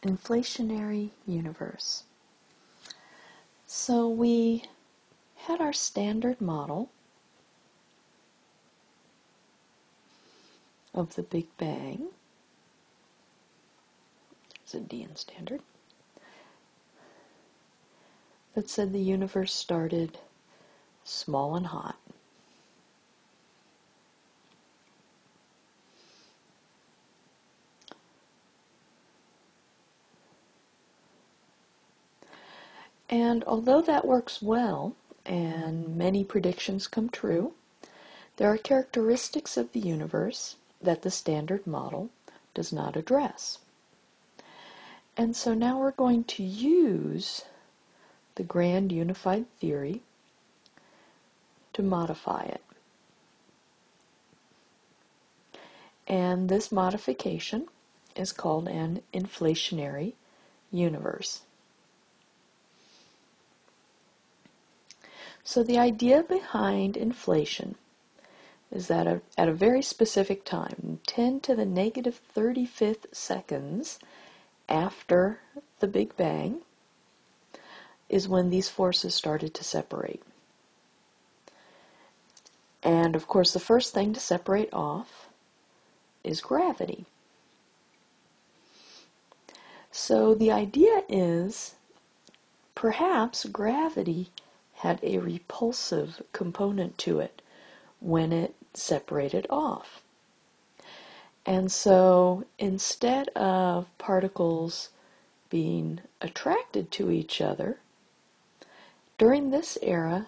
Inflationary Universe. So we had our standard model of the Big Bang. There's a D in standard. That said the universe started small and hot. And although that works well, and many predictions come true, there are characteristics of the universe that the standard model does not address. And so now we're going to use the grand unified theory to modify it. And this modification is called an inflationary universe. So the idea behind inflation is that at a very specific time, 10 to the negative 35th seconds after the Big Bang, is when these forces started to separate. And of course, the first thing to separate off is gravity. So the idea is perhaps gravity had a repulsive component to it when it separated off. And so instead of particles being attracted to each other, during this era,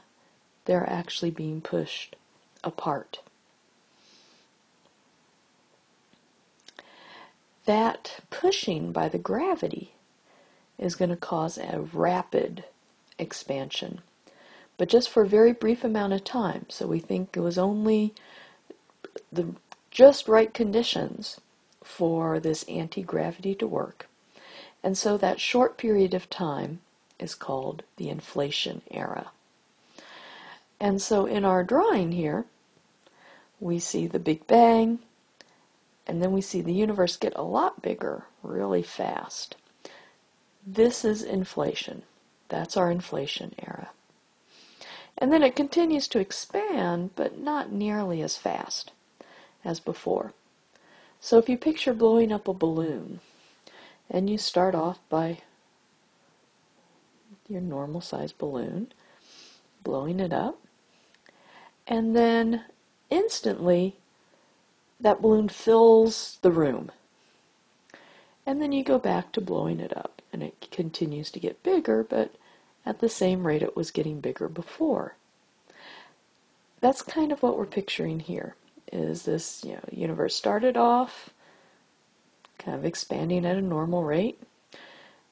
they're actually being pushed apart. That pushing by the gravity is going to cause a rapid expansion, but just for a very brief amount of time. So we think it was only the just right conditions for this anti-gravity to work. And so that short period of time is called the inflation era. And so in our drawing here, we see the Big Bang, and then we see the universe get a lot bigger really fast. This is inflation. That's our inflation era. And then it continues to expand, but not nearly as fast as before. So if you picture blowing up a balloon, and you start off by your normal size balloon, blowing it up, and then instantly that balloon fills the room. And then you go back to blowing it up, and it continues to get bigger, but at the same rate it was getting bigger before. That's kind of what we're picturing here, is this universe started off kind of expanding at a normal rate,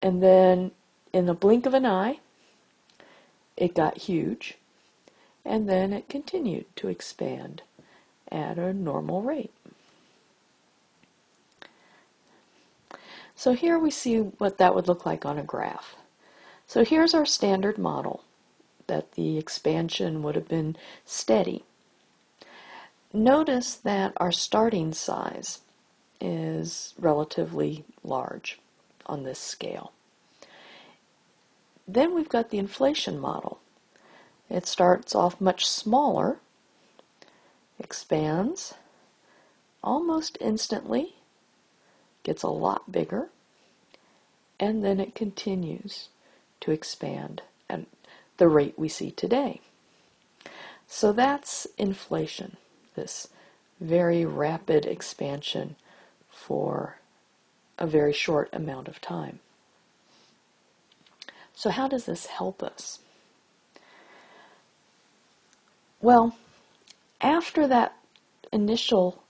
and then in the blink of an eye it got huge, and then it continued to expand at a normal rate. So here we see what that would look like on a graph. So here's our standard model, that the expansion would have been steady. Notice that our starting size is relatively large on this scale. Then we've got the inflation model. It starts off much smaller, expands almost instantly, gets a lot bigger, and then it continues to expand at the rate we see today. So that's inflation, this very rapid expansion for a very short amount of time. So how does this help us? Well, after that initial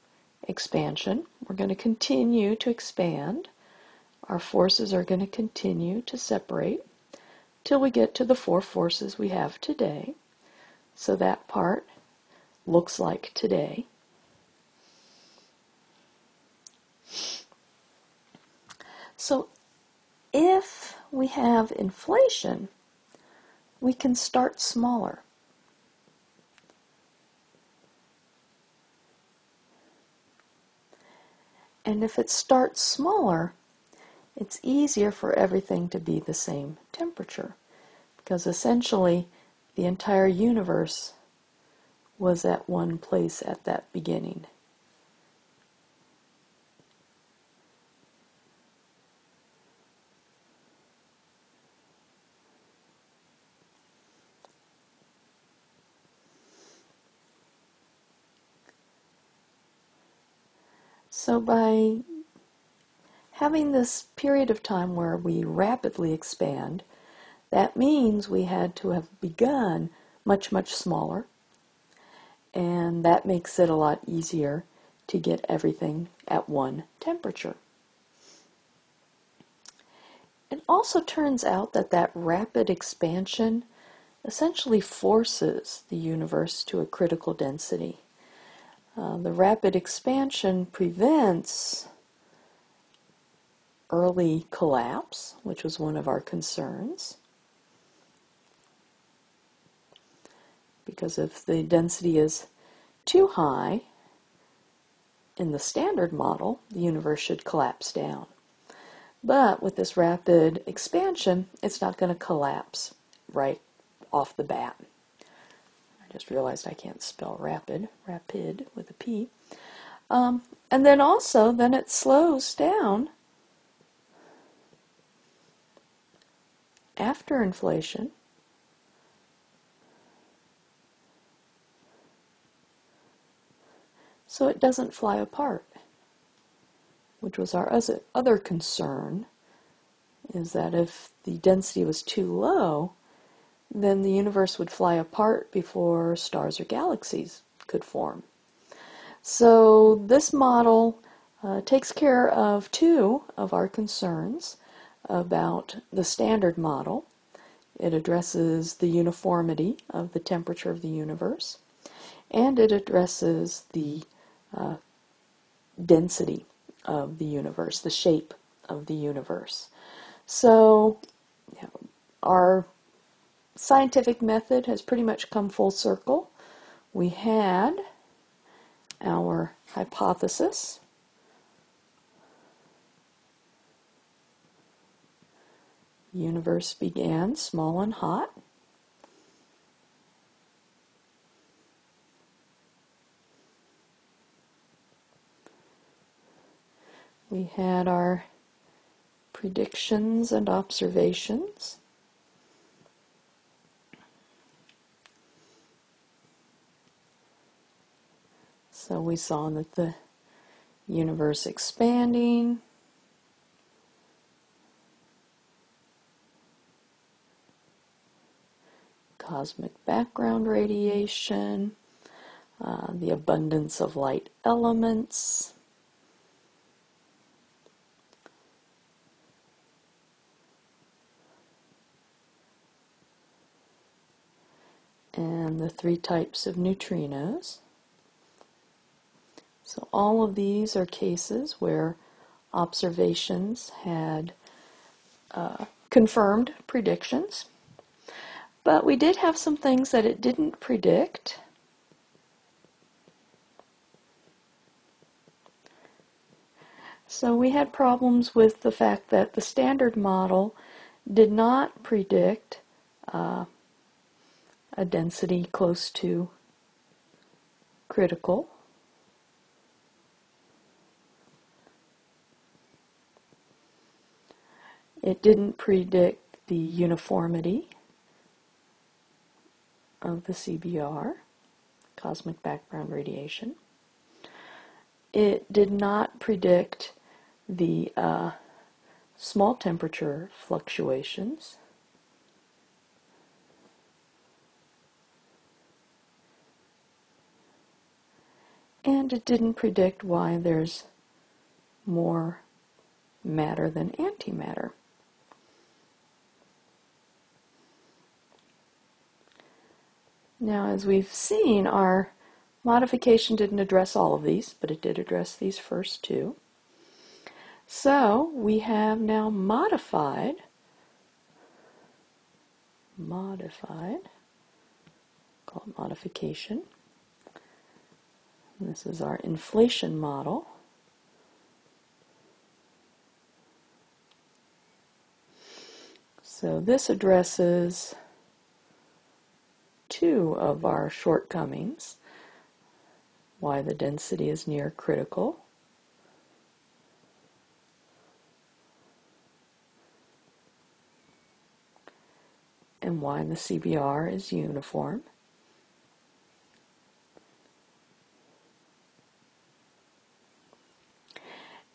expansion, we're going to continue to expand. Our forces are going to continue to separate till we get to the four forces we have today. So that part looks like today. So if we have inflation, we can start smaller. And if it starts smaller, it's easier for everything to be the same temperature, because essentially the entire universe was at one place at that beginning. So by having this period of time where we rapidly expand, that means we had to have begun much, much smaller, and that makes it a lot easier to get everything at one temperature. It also turns out that that rapid expansion essentially forces the universe to a critical density. The rapid expansion prevents early collapse, which was one of our concerns, because if the density is too high in the standard model, the universe should collapse down. But with this rapid expansion, it's not going to collapse right off the bat. I just realized I can't spell rapid with a P. And then also, then it slows down after inflation. So it doesn't fly apart, which was our other concern, is that if the density was too low, then the universe would fly apart before stars or galaxies could form. So this model takes care of two of our concerns about the standard model. It addresses the uniformity of the temperature of the universe, and it addresses the density of the universe, the shape of the universe. So, our scientific method has pretty much come full circle. We had our hypothesis. The universe began small and hot. We had our predictions and observations. So we saw that the universe expanding, cosmic background radiation, the abundance of light elements, and the three types of neutrinos. So all of these are cases where observations had confirmed predictions. But we did have some things that it didn't predict. So we had problems with the fact that the standard model did not predict a density close to critical. It didn't predict the uniformity of the CBR, cosmic background radiation. It did not predict the small temperature fluctuations. And it didn't predict why there's more matter than antimatter. Now, as we've seen, our modification didn't address all of these, but it did address these first two. So we have now modified, call it modification. And this is our inflation model. So this addresses two of our shortcomings, why the density is near critical, and why the CBR is uniform.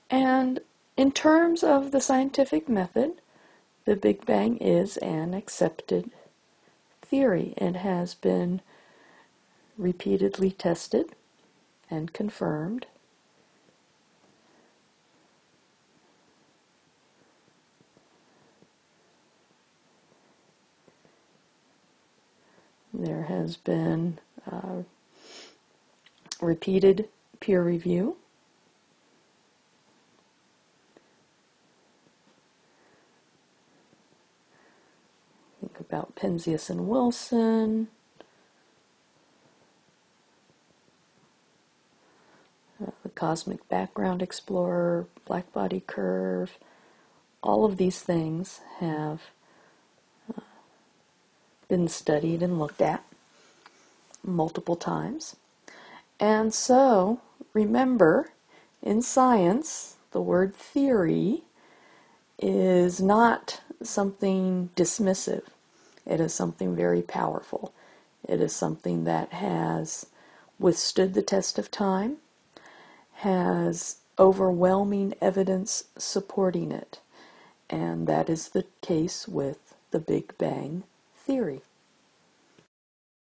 And in terms of the scientific method, the Big Bang is an accepted theory. It has been repeatedly tested and confirmed. There has been repeated peer review. Think about Penzias and Wilson. The Cosmic Background Explorer, Blackbody Curve. All of these things have been studied and looked at multiple times. And so, remember, in science, the word theory is not something dismissive. It is something very powerful. It is something that has withstood the test of time, has overwhelming evidence supporting it. And that is the case with the Big Bang theory.